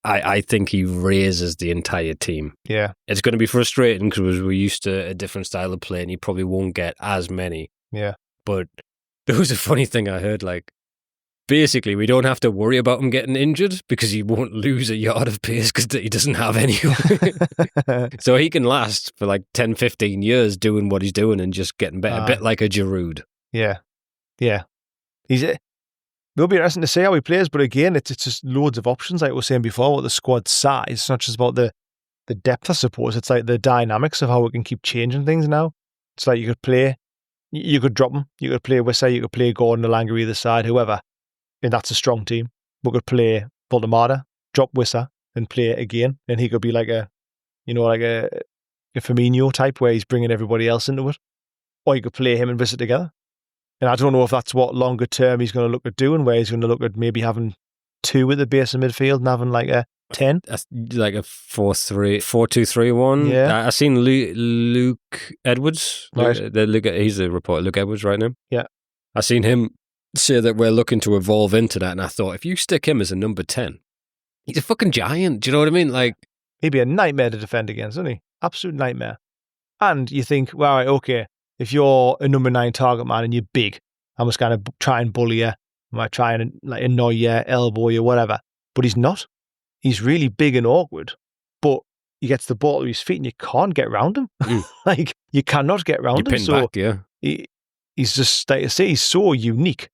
I think he raises the entire team. yeah, It's going to be frustrating because we're used to a different style of play, and he probably won't get as many. yeah. But there was a funny thing I heard. Like, basically, we don't have to worry about him getting injured because he won't lose a yard of pace because he doesn't have any. So he can last for like 10, 15 years doing what he's doing and just getting better. A bit like a Giroud. Yeah, yeah. It'll be interesting to see how he plays, but again, it's just loads of options. Like we were saying before, with the squad size, it's not just about the depth, I suppose. It's like the dynamics of how we can keep changing things now. It's like you could drop him, you could play Wissa, you could play Gordon, Alanga either side, whoever, and that's a strong team. We could play Volta, drop Wissa, and play it again, and he could be like a Firmino type where he's bringing everybody else into it. Or you could play him and Wissa together. And I don't know if that's what longer term he's going to look at doing, where he's going to look at maybe having 2 at the base of midfield and having like a 10. Like a 4-2-3-1. Yeah. I've seen Luke Edwards. Right. He's the reporter, Luke Edwards, right now. Yeah. I've seen him say that we're looking to evolve into that, and I thought, if you stick him as a number 10, he's a fucking giant. Do you know what I mean? Like, he'd be a nightmare to defend against, wouldn't he? Absolute nightmare. And you think, well, right, okay, if you're a number 9 target man and you're big, I'm just going to try and bully you. I might try and like annoy you, elbow you, whatever. But he's not. He's really big and awkward. But he gets the ball to his feet and you can't get around him. Like, you cannot get around him. So back, yeah. He's just, like I say, he's so unique.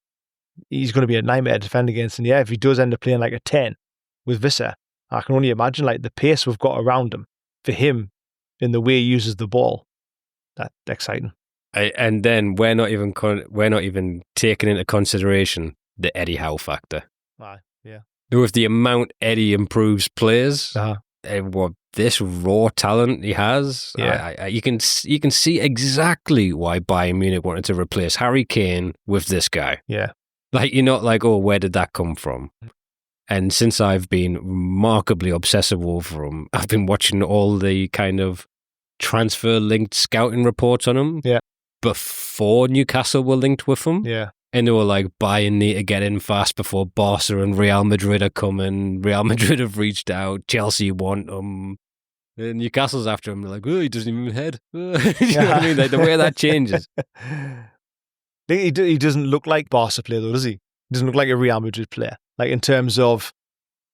He's going to be a nightmare to defend against. And yeah, if he does end up playing like a 10 with Wissa, I can only imagine like the pace we've got around him for him in the way he uses the ball. That's exciting. And then we're not even taking into consideration the Eddie Howe factor. Yeah. With the amount Eddie improves players, and what this raw talent he has, you can see exactly why Bayern Munich wanted to replace Harry Kane with this guy. Yeah. Like, you're not like, oh, where did that come from? And since I've been remarkably obsessive over him, I've been watching all the kind of transfer-linked scouting reports on him. Yeah. Before Newcastle were linked with him. Yeah. And they were like, Bayern need to get in fast before Barca and Real Madrid are coming. Real Madrid have reached out. Chelsea want him. And Newcastle's after him. They're like, oh, he doesn't even head. You know what I mean? Like, the way that changes. He doesn't look like Barca player though, does he? He doesn't look like a Real Madrid player. Like, in terms of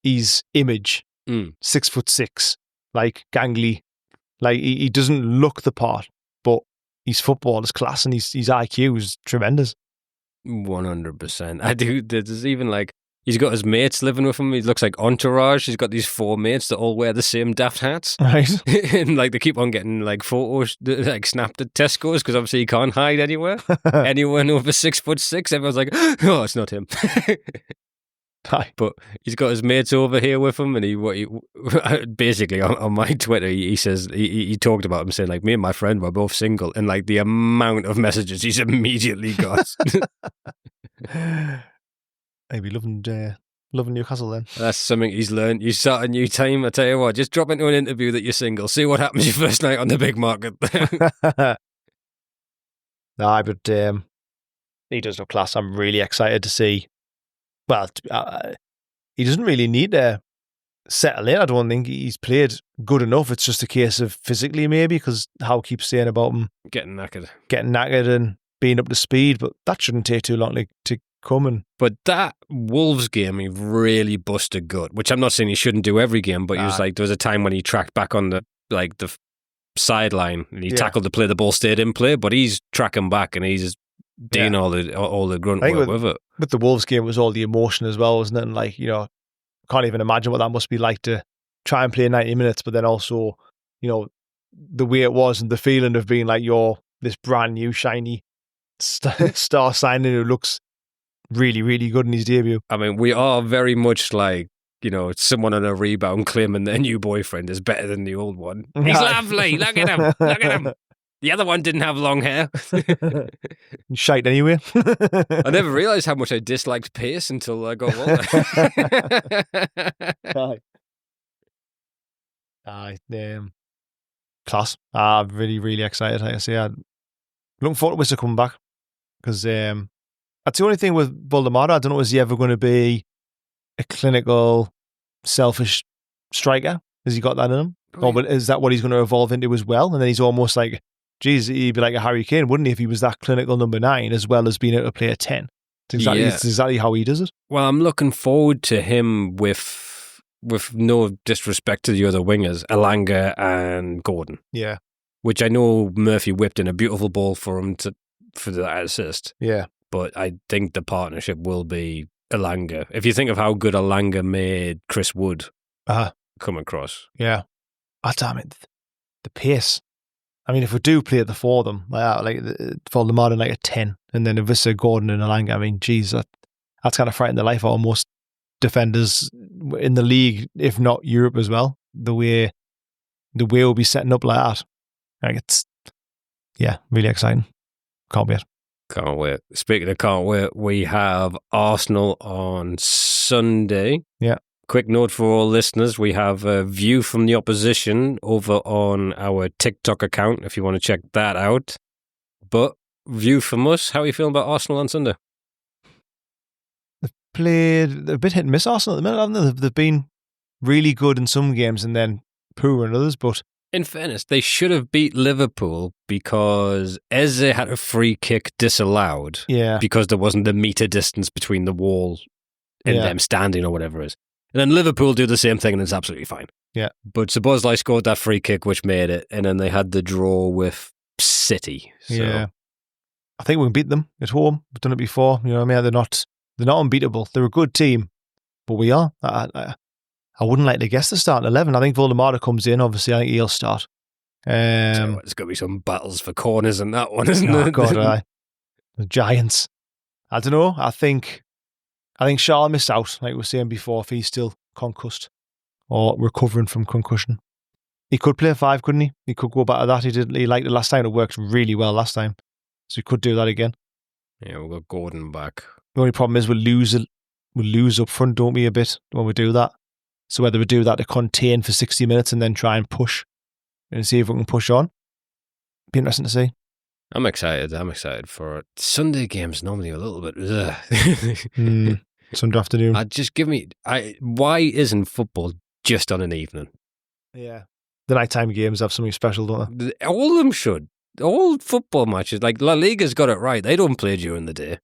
his image, 6'6", like gangly. Like, he doesn't look the part, but his football is class and his IQ is tremendous. 100%. I do. There's even like, he's got his mates living with him. He looks like Entourage. He's got these 4 mates that all wear the same daft hats. Right. And like, they keep on getting like photos like snapped at Tesco's because obviously he can't hide anywhere. Anyone over 6'6", everyone's like, oh, it's not him. But he's got his mates over here with him, and he basically on my Twitter he says he talked about him saying like, me and my friend were both single, and like the amount of messages he's immediately got. Maybe loving Newcastle then. That's something he's learned. You start a new team, I tell you what, just drop into an interview that you're single, see what happens your first night on the big market. Nah, but he does look class. I'm really excited to see. Well, he doesn't really need to settle in. I don't think he's played good enough. It's just a case of physically maybe, because Howe keeps saying about him getting knackered and being up to speed, but that shouldn't take too long to come. And but that Wolves game, he really busted gut, which I'm not saying he shouldn't do every game, but he was like, there was a time when he tracked back on the sideline and he tackled to play the ball, stayed in play, but he's tracking back and he's doing all the grunt work with it. But the Wolves game was all the emotion as well, wasn't it? And like, you know, I can't even imagine what that must be like to try and play 90 minutes, but then also, you know, the way it was and the feeling of being like you're this brand new shiny star signing who looks really, really good in his debut. I mean, we are very much like, you know, someone on a rebound claiming their new boyfriend is better than the old one. He's lovely. Look at him. Look at him. The other one didn't have long hair. Shite anyway. I never realised how much I disliked pace until I got older. Aye. class. I'm really, really excited. Like I say, I'm looking forward to Wissa coming back because that's the only thing with Voldemort. I don't know, is he ever going to be a clinical, selfish striker? Has he got that in him? Or but is that what he's going to evolve into as well? And then he's almost like, geez, he'd be like a Harry Kane, wouldn't he, if he was that clinical number 9 as well as being able to play a 10? It's exactly how he does it. Well, I'm looking forward to him with no disrespect to the other wingers, Elanga and Gordon. Yeah. Which I know Murphy whipped in a beautiful ball for him for that assist. Yeah. But I think the partnership will be Elanga. If you think of how good Elanga made Chris Wood come across. Yeah. Oh, damn it. The pace. I mean, if we do play at the 4 of them, like Voldemort in like a 10, and then Vissa, Gordon and Elanga, I mean, geez, that's kind of frightened the life out of most defenders in the league, if not Europe as well. The way we'll be setting up like that. Like it's, really exciting. Can't wait. Can't wait. Speaking of can't wait, we have Arsenal on Sunday. Yeah. Quick note for all listeners, we have a view from the opposition over on our TikTok account if you want to check that out. But view from us, how are you feeling about Arsenal on Sunday? They've played a bit hit and miss, Arsenal at the minute, haven't they? They've been really good in some games and then poor in others, but in fairness, they should have beat Liverpool because Eze had a free kick disallowed because there wasn't a metre distance between the wall and them standing or whatever it is. And then Liverpool do the same thing and it's absolutely fine. Yeah. But Szoboszlai scored that free kick which made it, and then they had the draw with City. So. Yeah. I think we can beat them at home. We've done it before. You know what I mean? They're not unbeatable. They're a good team, but we are. I wouldn't like to guess the starting 11. I think Voldemort comes in. Obviously, I think he'll start. There's going to be some battles for corners in that one, isn't it? God, the Giants. I don't know. I think Charles missed out, like we were saying before, if he's still concussed or recovering from concussion. He could play 5, couldn't he? He could go back to that. He liked it last time. It worked really well last time. So he could do that again. Yeah, we'll got Gordon back. The only problem is we'll lose up front, don't we, a bit when we do that. So whether we do that to contain for 60 minutes and then try and push and see if we can push on. Be interesting to see. I'm excited for it. Sunday games normally a little bit. Sunday afternoon. Why isn't football just on an evening? Yeah. The nighttime games have something special, don't they? All of them should. All football matches, like La Liga's got it right. They don't play during the day.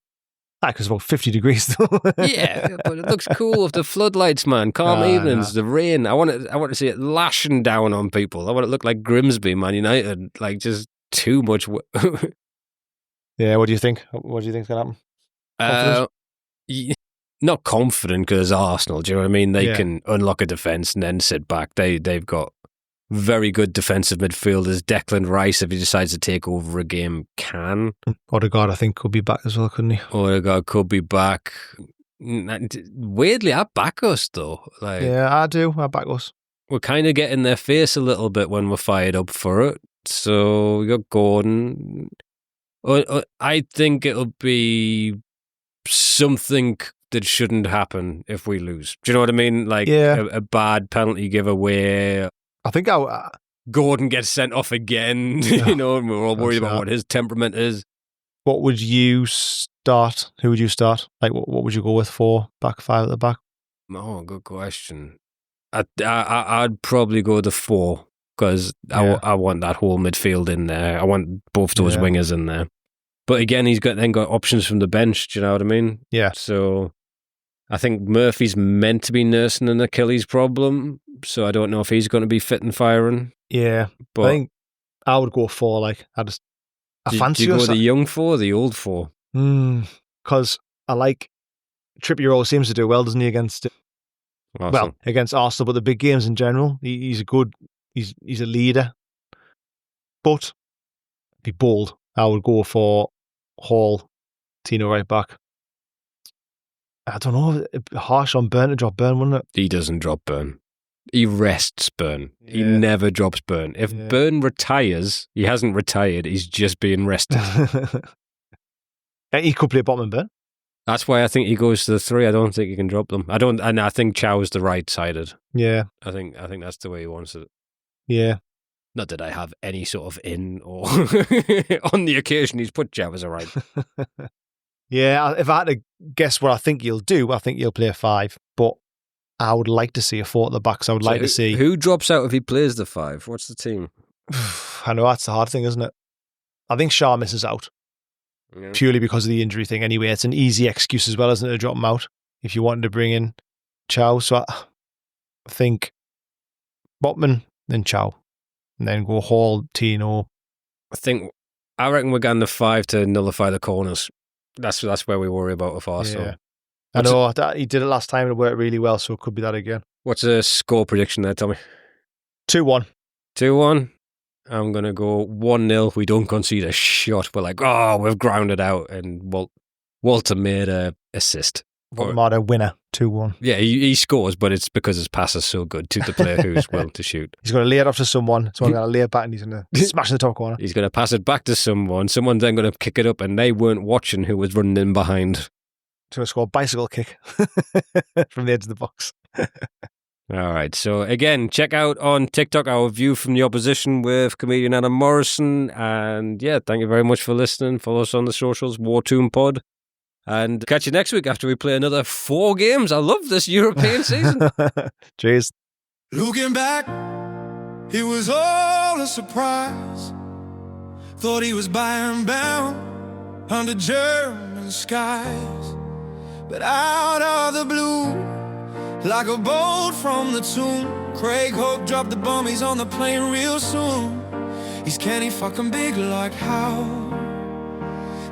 Because it's about 50 degrees though. Yeah, but it looks cool with the floodlights, man. Calm evenings, the rain. I want to see it lashing down on people. I want it to look like Grimsby, Man United. Like just too much. Yeah, what do you think? What do you think's going to happen? Not confident because Arsenal. Do you know what I mean? They can unlock a defence and then sit back. They've got very good defensive midfielders. Declan Rice, if he decides to take over a game, can. Odegaard, I think, could be back as well, couldn't he? Odegaard could be back. Weirdly, I back us, though. Yeah, I do. I back us. We're kind of getting their face a little bit when we're fired up for it. So we got Gordon. I think it'll be something that shouldn't happen if we lose. Do you know what I mean? Like a bad penalty giveaway. I think Gordon gets sent off again, and we're all worried about what his temperament is. What would you start? Who would you start? Like, what would you go with for back 5 at the back? Oh, good question. I'd probably go the 4 because I want that whole midfield in there. I want both those wingers in there. But again, he's got options from the bench. Do you know what I mean? Yeah. So I think Murphy's meant to be nursing an Achilles problem, so I don't know if he's going to be fit and firing. Yeah, but I think I would go 4. Like I fancy. Do you go the young 4 or the old 4? Because I like Trippier always seems to do well, doesn't he? Against against Arsenal, but the big games in general, he's a good. He's a leader, but be bold. I would go for Hall, Tino right back. I don't know, harsh on Burn to drop Burn, wouldn't it? He doesn't drop Burn. He rests Burn. Yeah. He never drops Burn. If Burn retires, he hasn't retired. He's just being rested. He could play bottom and Burn. That's why I think he goes to the 3. I don't think he can drop them. And I think Chow's the right-sided. Yeah. I think that's the way he wants it. Yeah. Not that I have any sort of in or on the occasion he's put Jabbers right. Yeah, if I had to guess what I think he'll do, I think he'll play 5. But I would like to see a 4 at the back. So I would like to see... Who drops out if he plays the 5? What's the team? I know, that's the hard thing, isn't it? I think Shah misses out. Yeah. Purely because of the injury thing. Anyway, it's an easy excuse as well, isn't it, to drop him out if you wanted to bring in Chow. So I think Botman, then Chow. And then go Hall, Tino. I reckon we're going the 5 to nullify the corners. That's where we worry about with Arsenal. Yeah. I know, he did it last time and it worked really well, so it could be that again. What's a score prediction there, Tommy? 2-1. 2-1. I'm going to go 1-0. We don't concede a shot. We're like, we've grounded out. And Walter made a assist. Volta winner, 2-1. Yeah, he scores, but it's because his pass is so good to the player who's willing to shoot. He's going to lay it off to someone. Someone's going to lay it back and he's going to smash in the top corner. He's going to pass it back to someone. Someone's then going to kick it up and they weren't watching who was running in behind. To score a bicycle kick from the edge of the box. All right. So again, check out on TikTok our view from the opposition with comedian Adam Morrison. And yeah, thank you very much for listening. Follow us on the socials, War Tomb Pod. And catch you next week after we play another 4 games. I love this European season. Cheers. Looking back, it was all a surprise. Thought he was Bayern bound under German skies. But out of the blue, like a bolt from the tomb, Craig Hope dropped the bomb, he's on the plane real soon. He's canny fucking big like how?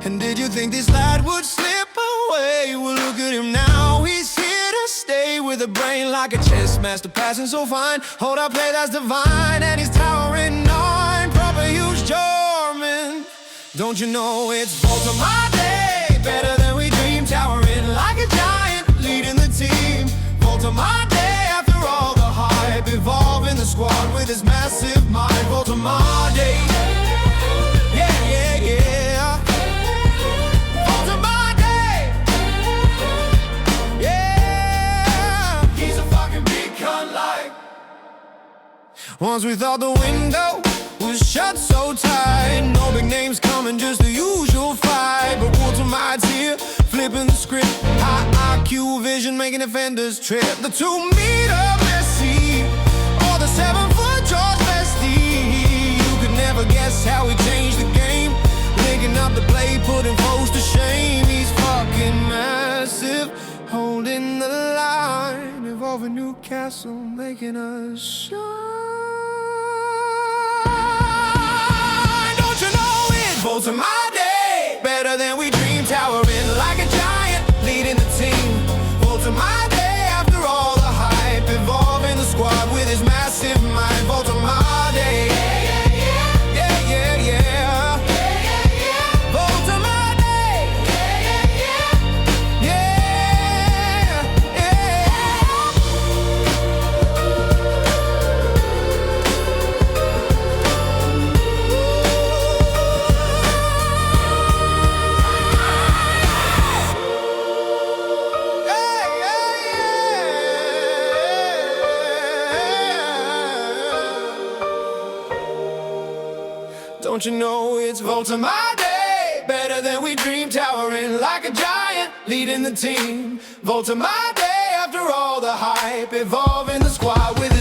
And did you think this lad would slip away? Well, look at him now, he's here to stay with a brain like a chess master, passing so fine. Hold up, play, that's divine, and he's towering 9, proper huge Jorman. Don't you know it's Volta my day, better than we dreamed, towering like a giant, leading the team. Volta my day, after all the hype, evolving the squad with his massive mind. Volta my day, yeah, yeah, yeah. Volta my day, yeah. He's a fucking big cunt like. Once we thought the window was shut so tight, no big names coming, just the usual fight. But Walter Mide's here, flipping the script. High IQ vision, making defenders trip. The 2-meter Messi, or the 7-foot George Bestie. You could never guess how he changed the game, linking up the play, putting foes to shame. He's fucking massive, holding the line, evolving Newcastle, making us shine. Volta my day, better than we dreamed, towering like a giant, leading the team. Volta my day, after all the hype, evolving the squad with his massive mind. Volta my day, yeah, yeah, yeah, yeah, yeah, yeah, yeah. Volta my day, yeah, yeah, yeah, Don't you know it's Volta my day, better than we dreamed, towering like a giant, leading the team. Volta my day, after all the hype, evolving the squad with